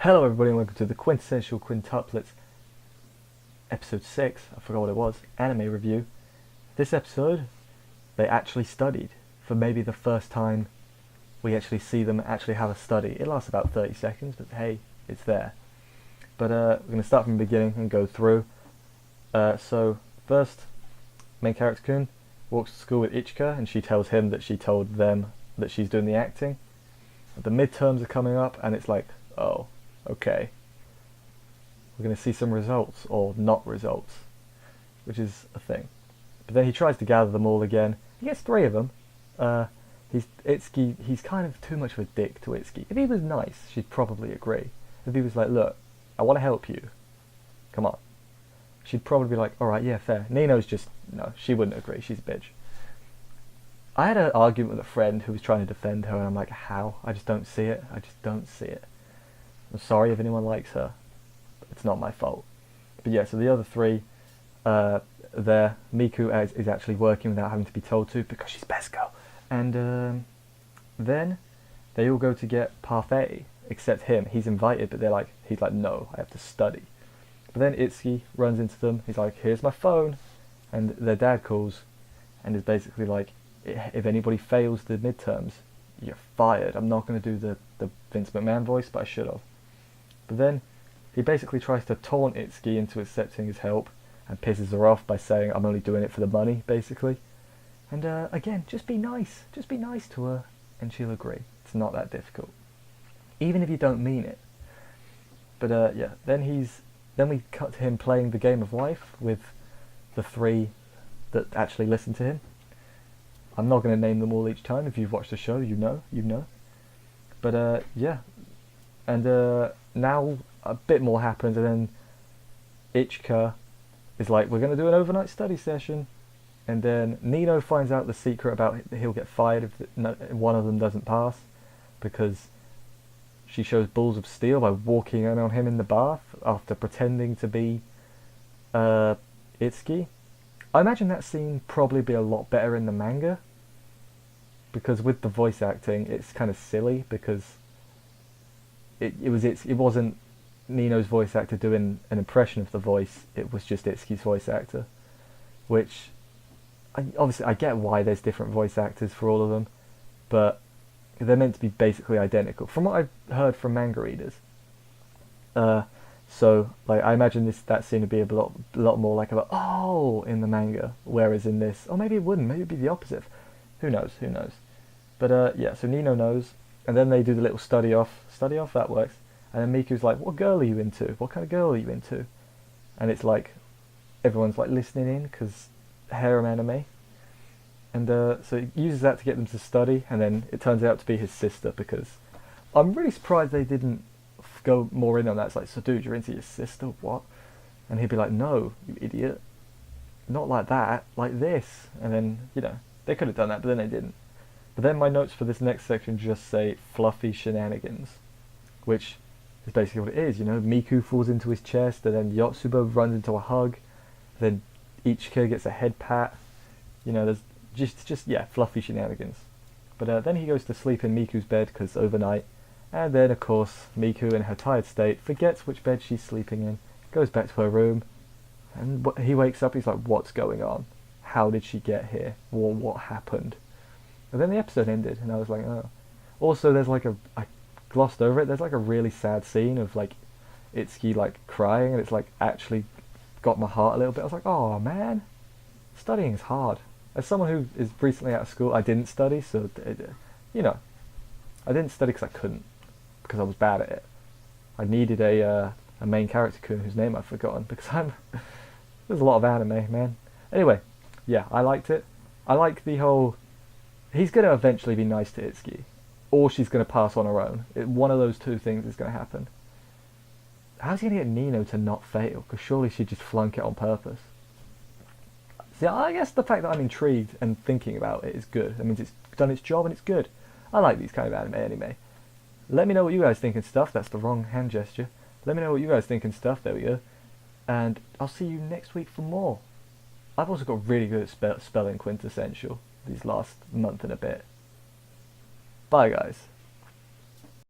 Hello everybody and welcome to the Quintessential Quintuplets episode 6, I forgot what it was, anime review. This episode, they actually studied. For maybe the first time we actually see them actually have a study. It lasts about 30 seconds, but hey, it's there. But we're going to start from the beginning and go through. So first, main character Kun walks to school with Ichika and she tells him that she told them that she's doing the acting. The midterms are coming up and it's like, oh, okay, we're going to see some results, or not results, which is a thing. But then he tries to gather them all again. He gets 3 of them. He's kind of too much of a dick to Itsuki. If he was nice, she'd probably agree. If he was like, look, I want to help you, come on, she'd probably be like, alright, yeah, fair. Nino's just, no, she wouldn't agree, she's a bitch. I had an argument with a friend who was trying to defend her, and I'm like, how? I just don't see it. I just don't see it. I'm sorry if anyone likes her. It's not my fault. But yeah, so the other 3, there, Miku is actually working without having to be told to because she's best girl. And then they all go to get parfait, except him. He's invited, but he's like, no, I have to study. But then Itsuki runs into them. He's like, here's my phone. And their dad calls and is basically like, if anybody fails the midterms, you're fired. I'm not going to do the Vince McMahon voice, but I should have. But then he basically tries to taunt Itsuki into accepting his help and pisses her off by saying, I'm only doing it for the money, basically. And again, just be nice. Just be nice to her and she'll agree. It's not that difficult. Even if you don't mean it. But yeah, then we cut to him playing the game of life with the 3 that actually listen to him. I'm not going to name them all each time. If you've watched the show, you know. But yeah. And now a bit more happens, and then Ichika is like, we're going to do an overnight study session. And then Nino finds out the secret about he'll get fired if one of them doesn't pass, because she shows balls of steel by walking in on him in the bath after pretending to be Itsuki. I imagine that scene probably be a lot better in the manga, because with the voice acting it's kind of silly, because it wasn't Nino's voice actor doing an impression of the voice, it was just Itsuki's voice actor, which obviously I get why there's different voice actors for all of them, but they're meant to be basically identical from what I've heard from manga readers. So like I imagine that scene would be a lot more like in the manga, whereas in this, or maybe it wouldn't, maybe it'd be the opposite. Who knows? But yeah, so Nino knows, and then they do the little study off, that works. And then Miku's like, what girl are you into? What kind of girl are you into? And it's like, everyone's like listening in, because harem anime. And so he uses that to get them to study, and then it turns out to be his sister, because I'm really surprised they didn't go more in on that. It's like, so dude, you're into your sister? What? And he'd be like, no, you idiot. Not like that, like this. And then, they could have done that, but then they didn't. But then my notes for this next section just say fluffy shenanigans, which is basically what it is, Miku falls into his chest, and then Yotsuba runs into a hug, then Ichika gets a head pat, there's just fluffy shenanigans. But then he goes to sleep in Miku's bed, because overnight, and then of course Miku in her tired state forgets which bed she's sleeping in, goes back to her room, and he wakes up, he's like, what's going on? How did she get here? What happened? And then the episode ended, and I was like, oh. Also, there's like I glossed over it, there's like a really sad scene of like Itsuki like crying, and it's like actually got my heart a little bit. I was like, oh man, studying is hard. As someone who is recently out of school, I didn't study, so I didn't study because I couldn't, because I was bad at it. I needed a main character Kun whose name I've forgotten, because there's a lot of anime, man. Anyway, yeah, I liked it. I like the whole, he's going to eventually be nice to Itsuki, or she's going to pass on her own. One of those 2 things is going to happen. How's he going to get Nino to not fail? Because surely she'd just flunk it on purpose. See, I guess the fact that I'm intrigued and thinking about it is good. That means it's done its job and it's good. I like these kind of anime. Let me know what you guys think and stuff. That's the wrong hand gesture. Let me know what you guys think and stuff. There we go. And I'll see you next week for more. I've also got really good at spelling quintessential these last month and a bit. Bye guys.